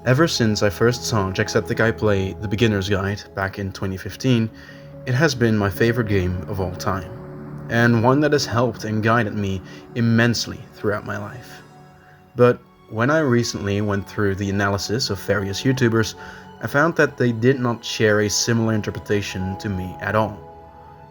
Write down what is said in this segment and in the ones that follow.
Ever since I first saw Jacksepticeye play The Beginner's Guide back in 2015, it has been my favorite game of all time, and one that has helped and guided me immensely throughout my life. But when I recently went through the analysis of various YouTubers, I found that they did not share a similar interpretation to me at all.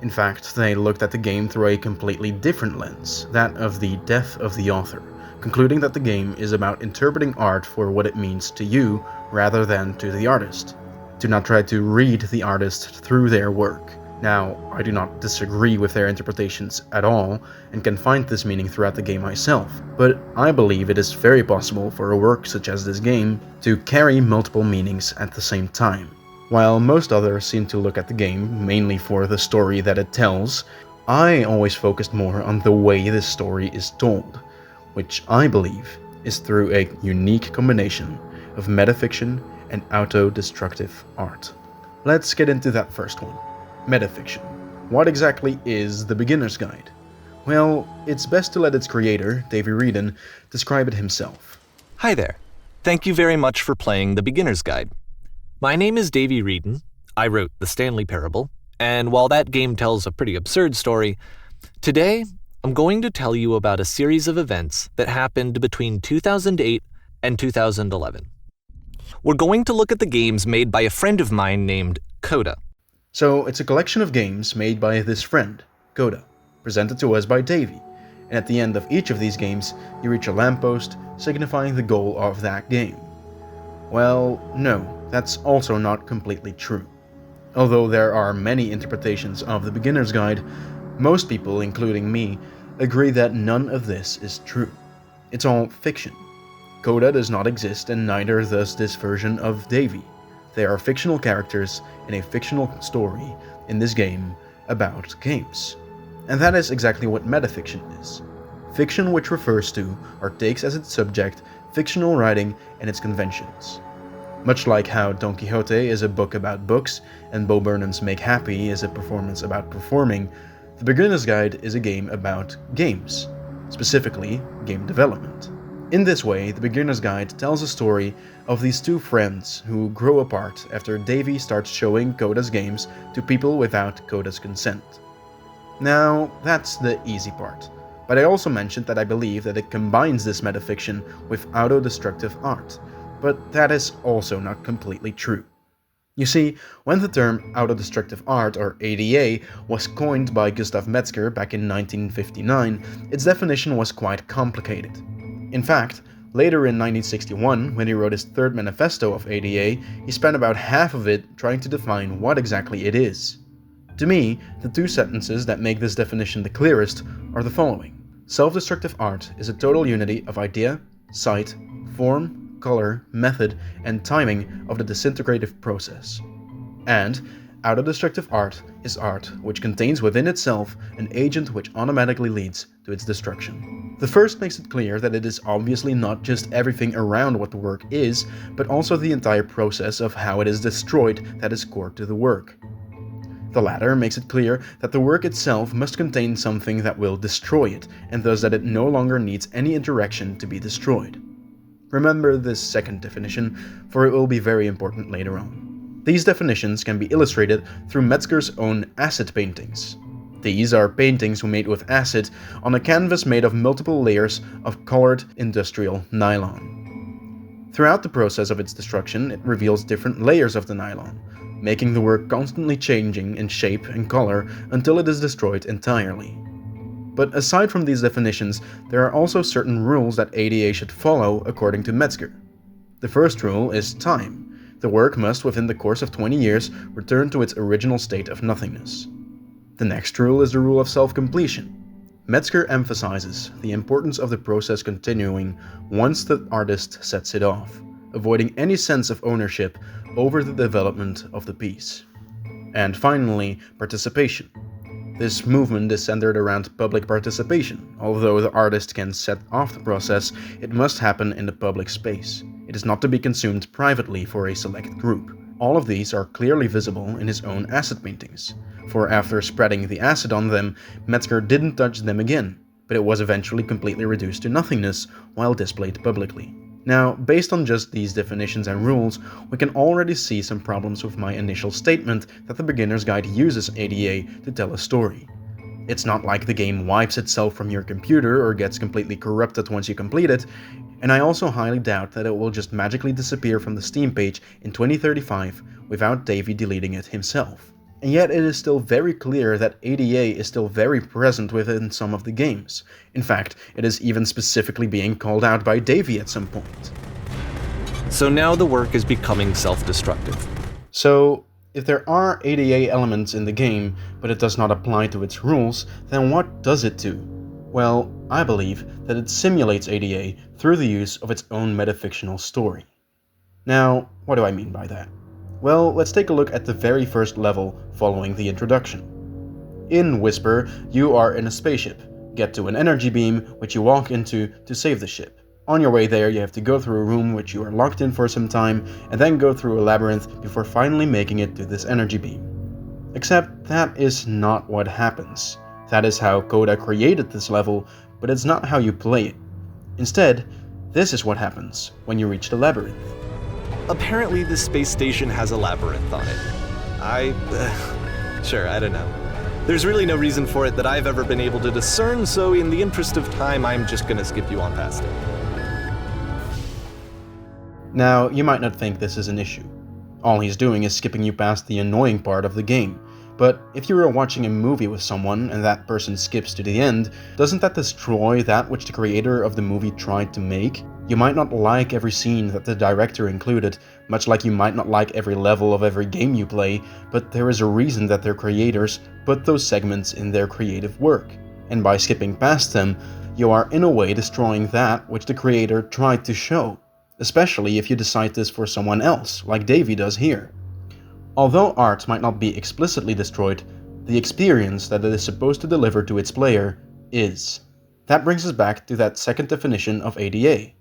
In fact, they looked at the game through a completely different lens, that of the death of the author, concluding that the game is about interpreting art for what it means to you rather than to the artist. Do not try to read the artist through their work. Now, I do not disagree with their interpretations at all, and can find this meaning throughout the game myself, but I believe it is very possible for a work such as this game to carry multiple meanings at the same time. While most others seem to look at the game mainly for the story that it tells, I always focused more on the way this story is told, which I believe is through a unique combination of metafiction and autodestructive art. Let's get into that first one. Metafiction. What exactly is The Beginner's Guide? Well, it's best to let its creator, Davey Wreden, describe it himself. Hi there. Thank you very much for playing The Beginner's Guide. My name is Davey Wreden. I wrote The Stanley Parable, and while that game tells a pretty absurd story, today I'm going to tell you about a series of events that happened between 2008 and 2011. We're going to look at the games made by a friend of mine named Coda. So it's a collection of games made by this friend, Coda, presented to us by Davey, and at the end of each of these games you reach a lamppost signifying the goal of that game. Well, no, that's also not completely true. Although there are many interpretations of The Beginner's Guide, most people, including me, agree that none of this is true. It's all fiction. Coda does not exist, and neither does this version of Davey. They are fictional characters in a fictional story in this game about games. And that is exactly what metafiction is. Fiction which refers to, or takes as its subject, fictional writing and its conventions. Much like how Don Quixote is a book about books, and Bo Burnham's Make Happy is a performance about performing, The Beginner's Guide is a game about games, specifically game development. In this way, The Beginner's Guide tells a story of these two friends who grow apart after Davey starts showing Coda's games to people without Coda's consent. Now, that's the easy part, but I also mentioned that I believe that it combines this metafiction with autodestructive art, but that is also not completely true. You see, when the term autodestructive art, or ADA, was coined by Gustav Metzger back in 1959, its definition was quite complicated. In fact, later in 1961, when he wrote his third manifesto of ADA, he spent about half of it trying to define what exactly it is. To me, the two sentences that make this definition the clearest are the following. Self-destructive art is a total unity of idea, sight, form, color, method, and timing of the disintegrative process. And autodestructive art is art which contains within itself an agent which automatically leads to its destruction. The first makes it clear that it is obviously not just everything around what the work is, but also the entire process of how it is destroyed that is core to the work. The latter makes it clear that the work itself must contain something that will destroy it, and thus that it no longer needs any interaction to be destroyed. Remember this second definition, for it will be very important later on. These definitions can be illustrated through Metzger's own acid paintings. These are paintings made with acid on a canvas made of multiple layers of colored industrial nylon. Throughout the process of its destruction, it reveals different layers of the nylon, making the work constantly changing in shape and color until it is destroyed entirely. But aside from these definitions, there are also certain rules that ADA should follow according to Metzger. The first rule is time. The work must, within the course of 20 years, return to its original state of nothingness. The next rule is the rule of self-completion. Metzger emphasizes the importance of the process continuing once the artist sets it off, avoiding any sense of ownership over the development of the piece. And finally, participation. This movement is centered around public participation. Although the artist can set off the process, it must happen in the public space. It is not to be consumed privately for a select group. All of these are clearly visible in his own acid paintings, for after spreading the acid on them, Metzger didn't touch them again, but it was eventually completely reduced to nothingness while displayed publicly. Now, based on just these definitions and rules, we can already see some problems with my initial statement that the beginner's guide uses ADA to tell a story. It's not like the game wipes itself from your computer or gets completely corrupted once you complete it, and I also highly doubt that it will just magically disappear from the Steam page in 2035 without Davey deleting it himself. And yet it is still very clear that ADA is still very present within some of the games. In fact, it is even specifically being called out by Davey at some point. So now the work is becoming self-destructive. So, if there are ADA elements in the game, but it does not apply to its rules, then what does it do? Well, I believe that it simulates ADA through the use of its own metafictional story. Now, what do I mean by that? Well, let's take a look at the very first level following the introduction. In Whisper, you are in a spaceship, get to an energy beam which you walk into to save the ship. On your way there, you have to go through a room which you are locked in for some time, and then go through a labyrinth before finally making it to this energy beam. Except that is not what happens. That is how Coda created this level, but it's not how you play it. Instead, this is what happens when you reach the labyrinth. Apparently this space station has a labyrinth on it. Sure, I don't know. There's really no reason for it that I've ever been able to discern, so in the interest of time, I'm just gonna skip you on past it. Now, you might not think this is an issue. All he's doing is skipping you past the annoying part of the game. But if you were watching a movie with someone and that person skips to the end, doesn't that destroy that which the creator of the movie tried to make? You might not like every scene that the director included, much like you might not like every level of every game you play, but there is a reason that their creators put those segments in their creative work. And by skipping past them, you are in a way destroying that which the creator tried to show. Especially if you decide this for someone else, like Davey does here. Although art might not be explicitly destroyed, the experience that it is supposed to deliver to its player is. That brings us back to that second definition of ADA.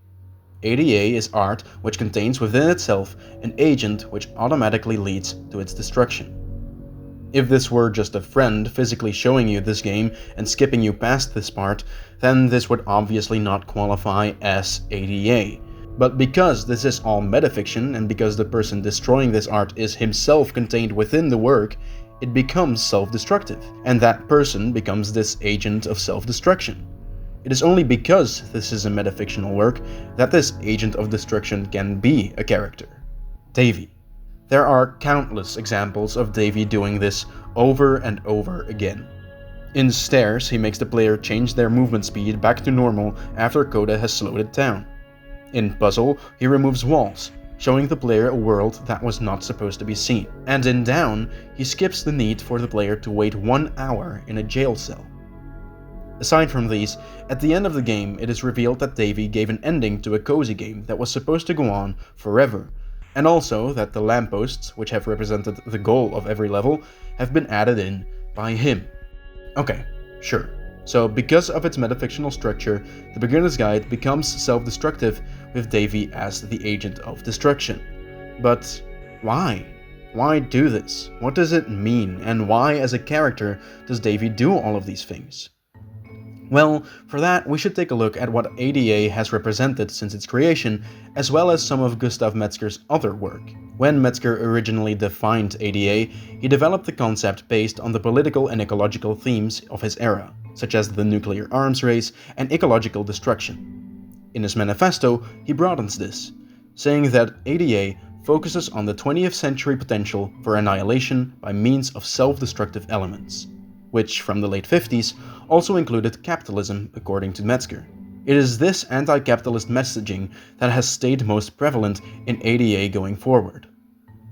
ADA is art which contains within itself an agent which automatically leads to its destruction. If this were just a friend physically showing you this game and skipping you past this part, then this would obviously not qualify as ADA. But because this is all metafiction, and because the person destroying this art is himself contained within the work, it becomes self-destructive, and that person becomes this agent of self-destruction. It is only because this is a metafictional work that this agent of destruction can be a character. Davey. There are countless examples of Davey doing this over and over again. In Stairs, he makes the player change their movement speed back to normal after Coda has slowed it down. In Puzzle, he removes walls, showing the player a world that was not supposed to be seen. And in Down, he skips the need for the player to wait 1 hour in a jail cell. Aside from these, at the end of the game it is revealed that Davey gave an ending to a cozy game that was supposed to go on forever, and also that the lampposts, which have represented the goal of every level, have been added in by him. Okay, sure. So because of its metafictional structure, the beginner's guide becomes self-destructive with Davey as the agent of destruction. But why? Why do this? What does it mean? And why as a character does Davey do all of these things? Well, for that we should take a look at what ADA has represented since its creation, as well as some of Gustav Metzger's other work. When Metzger originally defined ADA, he developed the concept based on the political and ecological themes of his era, such as the nuclear arms race and ecological destruction. In his manifesto, he broadens this, saying that ADA focuses on the 20th century potential for annihilation by means of self-destructive elements, which from the late 50s also included capitalism, according to Metzger. It is this anti-capitalist messaging that has stayed most prevalent in ADA going forward.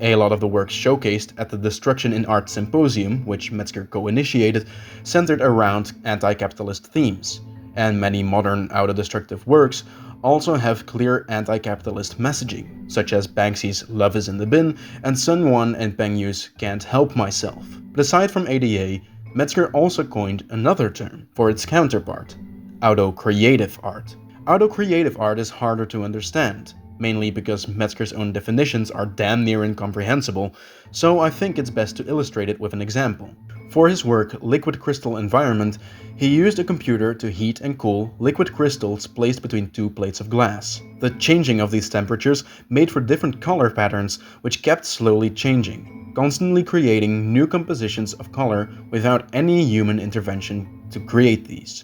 A lot of the works showcased at the Destruction in Art Symposium, which Metzger co-initiated, centered around anti-capitalist themes, and many modern autodestructive works also have clear anti-capitalist messaging, such as Banksy's Love is in the Bin and Sun Won and Peng Yu's Can't Help Myself. But aside from ADA, Metzger also coined another term for its counterpart, auto-creative art. Auto-creative art is harder to understand, mainly because Metzger's own definitions are damn near incomprehensible, so I think it's best to illustrate it with an example. For his work, Liquid Crystal Environment, he used a computer to heat and cool liquid crystals placed between two plates of glass. The changing of these temperatures made for different color patterns, which kept slowly changing, constantly creating new compositions of color without any human intervention to create these.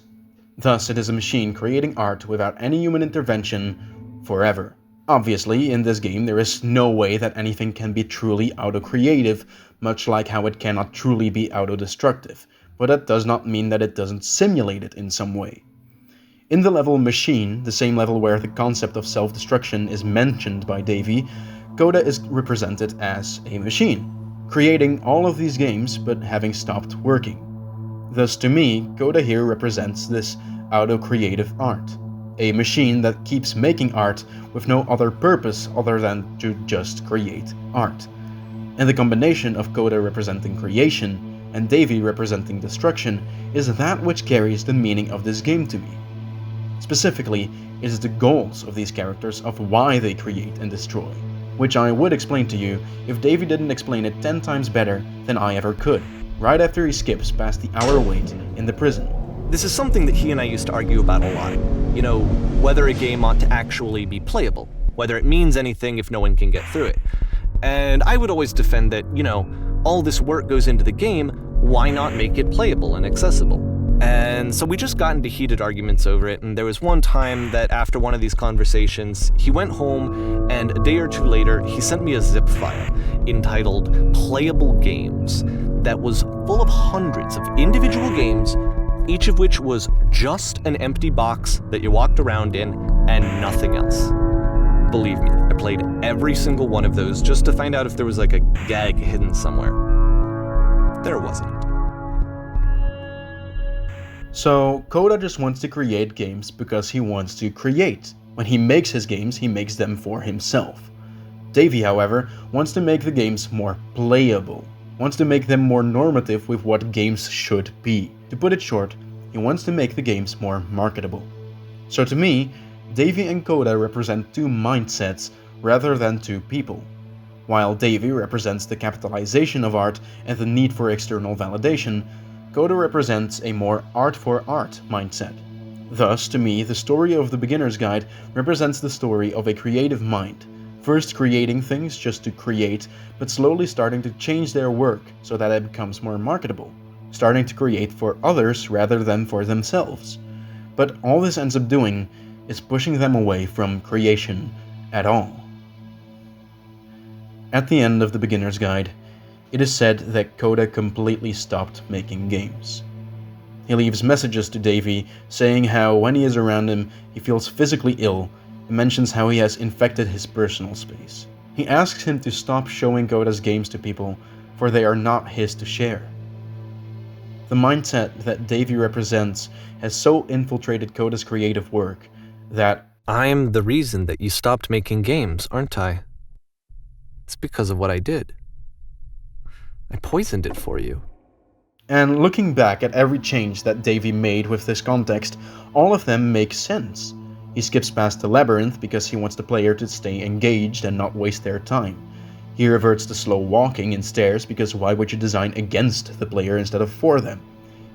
Thus, it is a machine creating art without any human intervention forever. Obviously, in this game there is no way that anything can be truly auto-creative, much like how it cannot truly be autodestructive, but that does not mean that it doesn't simulate it in some way. In the level Machine, the same level where the concept of self-destruction is mentioned by Davey, Coda is represented as a machine, creating all of these games but having stopped working. Thus, to me, Coda here represents this auto-creative art. A machine that keeps making art with no other purpose other than to just create art. And the combination of Coda representing creation and Davey representing destruction is that which carries the meaning of this game to me. Specifically, it is the goals of these characters of why they create and destroy, which I would explain to you if Davey didn't explain it 10 times better than I ever could, right after he skips past the hour wait in the prison. This is something that he and I used to argue about a lot. You know, whether a game ought to actually be playable, whether it means anything if no one can get through it. And I would always defend that, all this work goes into the game, why not make it playable and accessible? And so we just got into heated arguments over it, and there was one time that after one of these conversations, he went home, and a day or two later, he sent me a zip file entitled Playable Games that was full of hundreds of individual games, each of which was just an empty box that you walked around in and nothing else. Believe me, I played every single one of those just to find out if there was like a gag hidden somewhere. There wasn't. So, Coda just wants to create games because he wants to create. When he makes his games, he makes them for himself. Davey, however, wants to make the games more playable, wants to make them more normative with what games should be. To put it short, he wants to make the games more marketable. So to me, Davey and Coda represent two mindsets rather than two people. While Davey represents the capitalization of art and the need for external validation, Coda represents a more art for art mindset. Thus, to me, the story of The Beginner's Guide represents the story of a creative mind, first creating things just to create, but slowly starting to change their work so that it becomes more marketable, starting to create for others rather than for themselves. But all this ends up doing is pushing them away from creation at all. At the end of The Beginner's Guide, it is said that Coda completely stopped making games. He leaves messages to Davey saying how when he is around him, he feels physically ill, and mentions how he has infected his personal space. He asks him to stop showing Coda's games to people, for they are not his to share. The mindset that Davey represents has so infiltrated Coda's creative work that I'm the reason that you stopped making games, aren't I? It's because of what I did. I poisoned it for you. And looking back at every change that Davey made with this context, all of them make sense. He skips past the labyrinth because he wants the player to stay engaged and not waste their time. He reverts to slow walking in stairs because why would you design against the player instead of for them?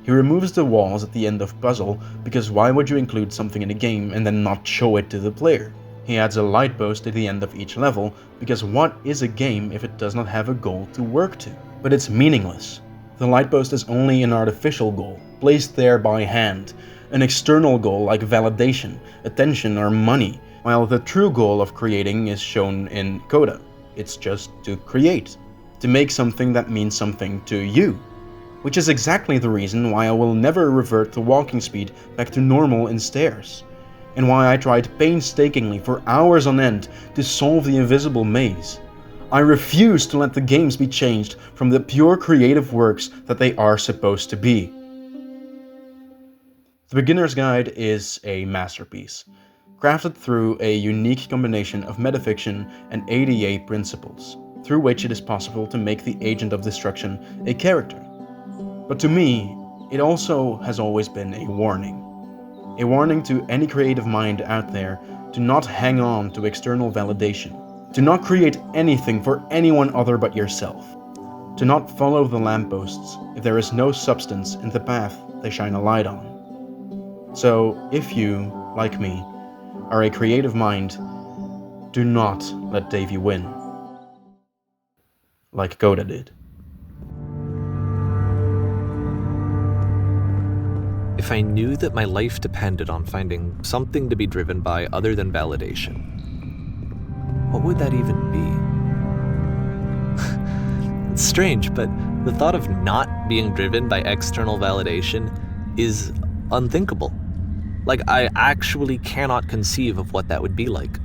He removes the walls at the end of puzzle because why would you include something in a game and then not show it to the player? He adds a light post at the end of each level because what is a game if it does not have a goal to work to? But it's meaningless. The light post is only an artificial goal, placed there by hand, an external goal like validation, attention or money, while the true goal of creating is shown in Coda. It's just to create, to make something that means something to you. Which is exactly the reason why I will never revert the walking speed back to normal in stairs, and why I tried painstakingly for hours on end to solve the invisible maze. I refuse to let the games be changed from the pure creative works that they are supposed to be. The Beginner's Guide is a masterpiece, crafted through a unique combination of metafiction and ADA principles, through which it is possible to make the agent of destruction a character. But to me, it also has always been a warning. A warning to any creative mind out there to not hang on to external validation, to not create anything for anyone other but yourself. Do not follow the lampposts if there is no substance in the path they shine a light on. So, if you, like me, are a creative mind, do not let Davy win, like Coda did. If I knew that my life depended on finding something to be driven by other than validation, what would that even be? It's strange, but the thought of not being driven by external validation is unthinkable. Like, I actually cannot conceive of what that would be like.